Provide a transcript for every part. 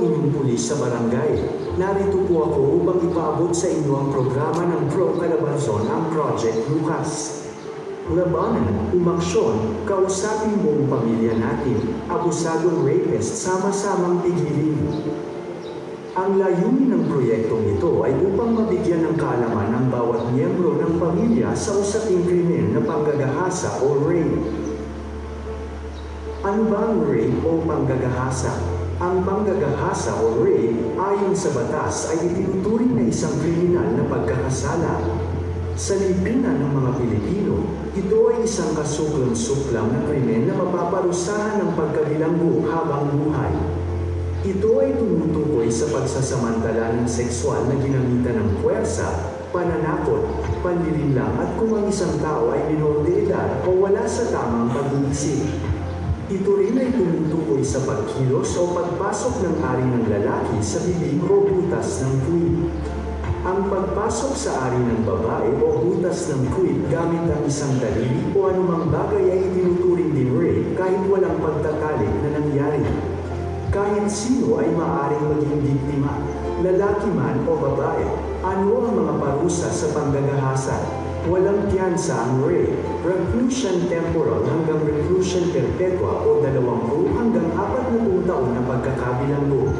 inyong pulis sa barangay. Narito po ako upang ipaabot sa inyo ang programa ng Pro Calabarzon, ang Project Lucas. Labanan, umaksyon, kausapin buong pamilya natin, abusadong rapist sama-samang pigilin. Ang layunin ng proyektong ito ay upang mabigyan ng kaalaman ang bawat miyembro ng pamilya sa usaping krimen na panggagahasa o rape. Ano ba ang rape o panggagahasa? Ang panggagahasa o rape, ayon sa batas, ay itinuturing na isang kriminal na pagkakasala. Sa lipunan ng mga Pilipino, ito ay isang kasuklang-suklang na krimen na mapaparusahan ng pagkabilanggo habang buhay. Ito ay tumutukoy sa pagsasamantala ng sexual na ginamitan ng puwersa, pananakot, panlilinlang at kung ang isang tao ay minor de edad o wala sa tamang pag-iisip. Ito rin ay tumutukoy sa pagkilos o pagpasok ng ari ng lalaki sa bibig o butas ng puwit. Ang pagpasok sa ari ng babae o butas ng puwit gamit ang isang daliri o anumang bagay ay itinuturing din rape kahit walang pagtatalik na nangyari. Kahit sino ay maaaring maging biktima, lalaki man o babae. Ano ang mga parusa sa panggagahasa? Walang piyansa ang rape, reclusion temporal hanggang reclusion perpetua o 20 hanggang 40 taon na pagkakabilanggo.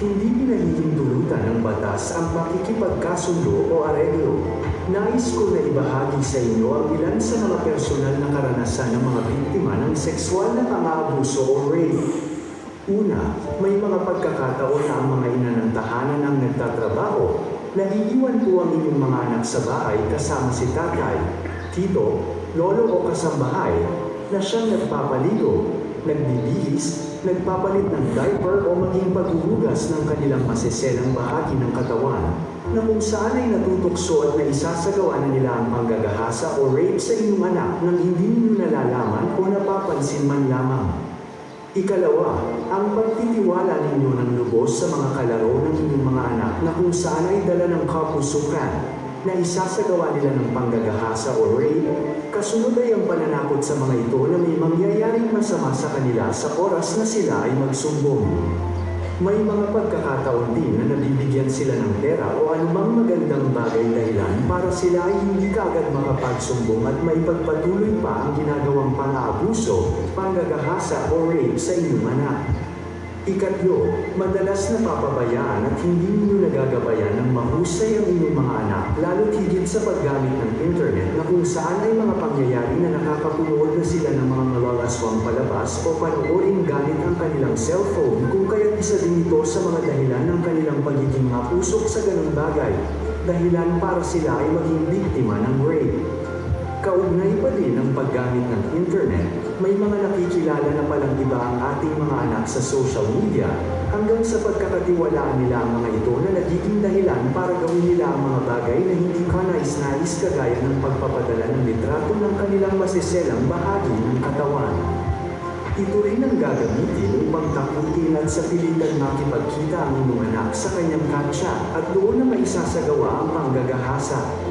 Hindi pinahihintulutan ng batas ang pakikipagkasundo o areglo. Nais ko na ibahagi sa inyo ang ilan sa mga personal na karanasan ng mga biktima ng sexual na pang-aabuso o rape. Una, may mga pagkakataon na ang mga ina ng tahanan ang nagtatrabaho. Naiiwan po ang inyong mga anak sa bahay kasama si tatay, tito, lolo o kasambahay na siyang nagpapaligo, nagbibihis, nagpapalit ng diaper o maging paghuhugas ng kanilang masiselang bahagi ng katawan na kung saan ay natutokso at naisasagawa na nila ang panggagahasa o rape sa inyong anak nang hindi ninyo nalalaman o napapansin man lamang. Ikalawa, ang pagtitiwala ninyo ng lubos sa mga kalaro ng inyong mga anak na kung saan ay dala ng kapusukan na isasagawa nila ng panggagahasa o rape, kasunod ay ang pananakot sa mga ito na may mangyayaring masama sa kanila sa oras na sila ay magsumbong. May mga pagkakataon din na nabibigyan sila ng pera o anumang magandang bagay dahilan para sila ay hindi kaagad makapagsumbong at may pagpatuloy pa ang ginagawang pang-aabuso, panggagahasa o rape sa inyong anak. Ikatlo, madalas napapabayaan at hindi ninyo nagagabayan ng mahusay ang inyong mga anak, lalo higit sa paggamit ng internet na kung saan ay mga pangyayari na nakakapunood na sila ng mga malalaswang palabas o panoorin gamit ang kanilang cellphone kung kaya't isa din ito sa mga dahilan ng kanilang pagiging mapusok sa ganung bagay, dahilan para sila ay maging biktima ng rape. Kaugnay pa din ang paggamit ng internet, may mga nakikilala na palang iba ang ating mga anak sa social media, hanggang sa pagkakatiwalaan nila ang mga ito na nagiging dahilan para gawin nila ang mga bagay na hindi kanais-nais kagaya ng pagpapadala ng litrato ng kanilang masiselang bahagi ng katawan. Ito rin ang gagamitin upang takutin at sa pilitan makipagkita ang inyong anak sa kanyang kantsa at doon na maisasagawa ang panggagahasa.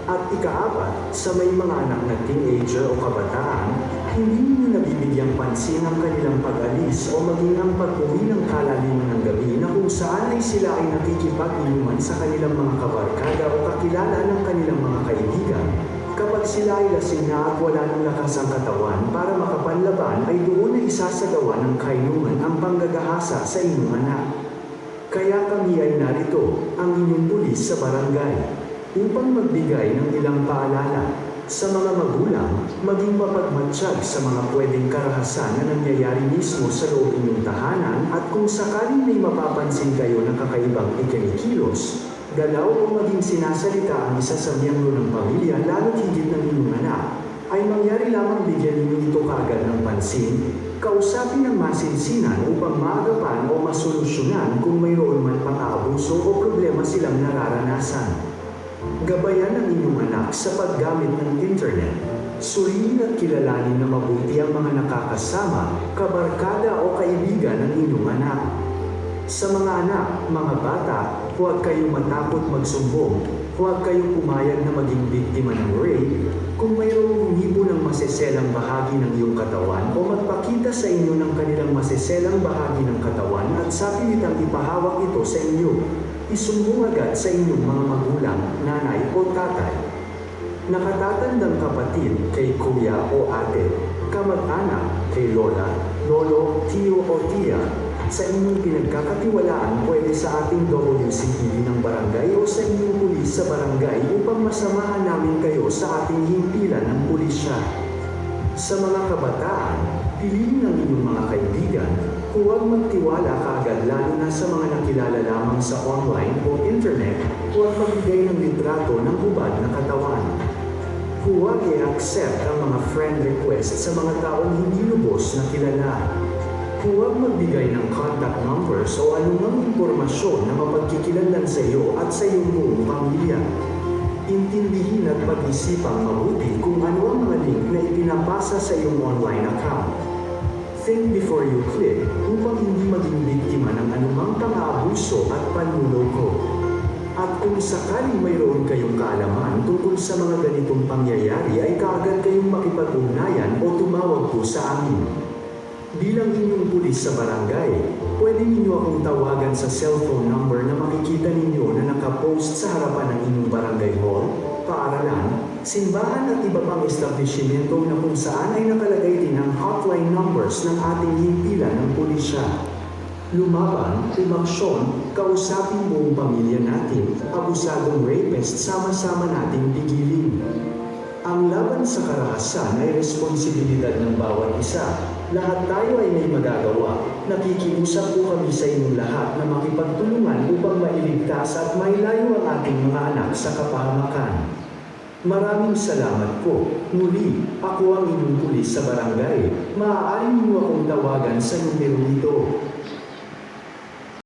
At ikaapat, sa may mga anak na teenager o kabataan, hindi ninyo nabibigyang pansin ang kanilang pag-alis o maging ang pag-uwi ng kalaliman ng gabi na kung saan ay sila ay nakikipag-inuman sa kanilang mga kabarkada o kakilala ng kanilang mga kaibigan. Kapag sila ay lasing na at wala ng lakas ang katawan para makapanlaban ay doon na isasagawa ng kainuman ang panggagahasa sa inyong anak. Kaya kami ay narito, ang inyong pulis sa barangay, upang magbigay ng ilang paalala sa mga magulang, maging mapagmatsyag sa mga pwedeng karahasan na nangyayari mismo sa loob inyong tahanan at kung sakaling may mapapansin kayo na kakaibang ikinikilos, galaw o maging sinasalita ang isa sa miyembro ng pamilya lalo higit ng inyong anak, ay mangyari lamang bigyan ninyo ito kaagad ng pansin, kausapin ng masinsinan upang maagapan o masolusyonan kung mayroon man pang-aabuso o problema silang nararanasan. Gabayan ang inyong anak sa paggamit ng internet. Suriin at kilalanin na mabuti ang mga nakakasama, kabarkada o kaibigan ng inyong anak. Sa mga anak, mga bata, huwag kayong matakot magsumbong. Huwag kayong pumayag na maging biktima ng rape. Kung mayroong humibo ng maseselang bahagi ng iyong katawan o magpakita sa inyo ng kanilang maseselang bahagi ng katawan at sa pilitang ipahawak ito sa inyo, isumbong agad sa inyong mga magulang, nanay o tatay. Nakatatandang kapatid kay kuya o ate, kamag-anak kay lola, lolo, tiyo o tiya, sa inyong pinagkakatiwalaan pwede sa ating WCPD ng barangay o sa inyong pulis sa barangay upang masamahan namin kayo sa ating himpilan ng pulisya. Sa mga kabataan, piliin ng inyong mga kaibigan, huwag magtiwala kaagad lalo na sa mga nakilala lamang sa online o internet, huwag magbigay ng litrato ng hubad na katawan. Huwag i-accept ang mga friend request sa mga taong hindi lubos na kilala. Huwag magbigay ng contact numbers o anumang impormasyon na mapagkikilanlan sa iyo at sa iyong buong pamilya. Intindihin at pag-isipang mabuti kung ano ang mga link na ipinapasa sa iyong online account. Think before you click upang hindi maging biktima ng anumang pang-aabuso at panluloko. At kung sakaling mayroon kayong kaalaman tungkol sa mga ganitong pangyayari ay kaagad kayong makipag-ugnayan o tumawag po sa amin. Bilang inyong pulis sa barangay, pwede ninyo akong tawagan sa cellphone number na makikita ninyo na nakapost sa harapan ng inyong barangay hall, paaralan, simbahan at iba pang establishmento na kung saan ay nakalagay din ang hotline numbers ng ating himpilan ng pulisya. Lumaban, umaksyon, kausapin buong pamilya natin, abusadong rapist sama-sama nating pigilin. Ang laban sa karahasan ay responsibilidad ng bawat isa. Lahat tayo ay may magagawa. Nakikiusap po kami sa inyong lahat na makipagtulungan upang mailigtas at mailayo ang ating mga anak sa kapahamakan. Maraming salamat po. Muli, ako ang inyong pulis sa barangay. Maaari niyo akong tawagan sa numero ito.